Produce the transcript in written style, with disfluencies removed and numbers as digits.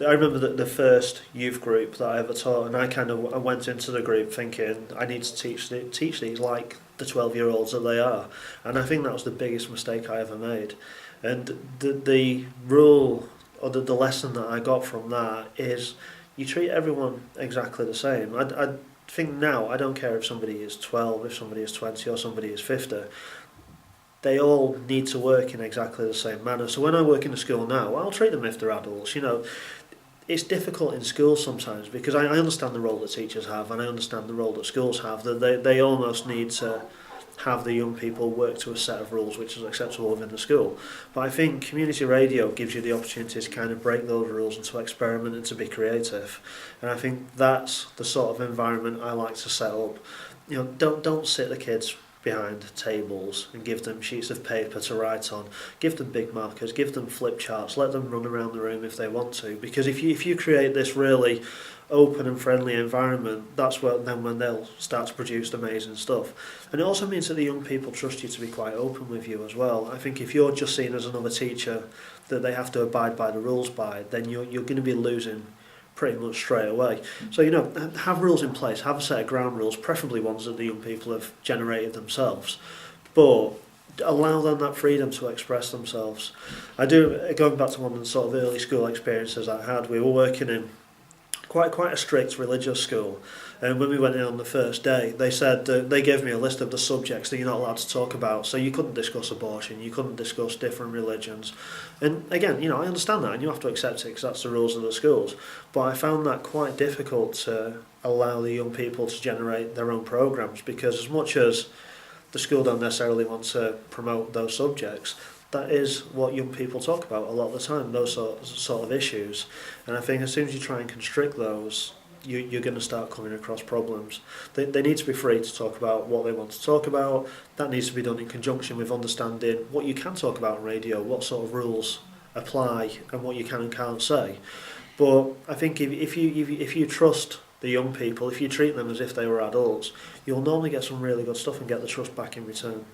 I remember the first youth group that I ever taught, and I went into the group thinking I need to teach these like the 12-year-olds that they are, and I think that was the biggest mistake I ever made. And the rule or the lesson that I got from that is you treat everyone exactly the same. I think now I don't care if somebody is 12, if somebody is 20, or somebody is 50. They all need to work in exactly the same manner. So when I work in a school now, I'll treat them if they're adults. You know, it's difficult in schools sometimes because I understand the role that teachers have and I understand the role that schools have, that they almost need to have the young people work to a set of rules which is acceptable within the school. But I think community radio gives you the opportunity to kind of break those rules and to experiment and to be creative. And I think that's the sort of environment I like to set up. You know, don't sit the kids behind tables and give them sheets of paper to write on. Give them big markers, give them flip charts, let them run around the room if they want to. Because if you create this really open and friendly environment, that's when they'll start to produce amazing stuff. And it also means that the young people trust you to be quite open with you as well. I think if you're just seen as another teacher that they have to abide by the rules by, then you're going to be losing pretty much straight away. So, you know, have rules in place, have a set of ground rules, preferably ones that the young people have generated themselves, but allow them that freedom to express themselves. Going back to one of the sort of early school experiences I had, we were working in quite a strict religious school, and when we went in on the first day, they said they gave me a list of the subjects that you're not allowed to talk about. So you couldn't discuss abortion, you couldn't discuss different religions, and again, you know, I understand that, and you have to accept it because that's the rules of the schools. But I found that quite difficult to allow the young people to generate their own programs, because as much as the school don't necessarily want to promote those subjects, that is what young people talk about a lot of the time, those sort of issues. And I think as soon as you try and constrict those, you're going to start coming across problems. They need to be free to talk about what they want to talk about. That needs to be done in conjunction with understanding what you can talk about on radio, what sort of rules apply, and what you can and can't say. But I think if you trust the young people, if you treat them as if they were adults, you'll normally get some really good stuff and get the trust back in return.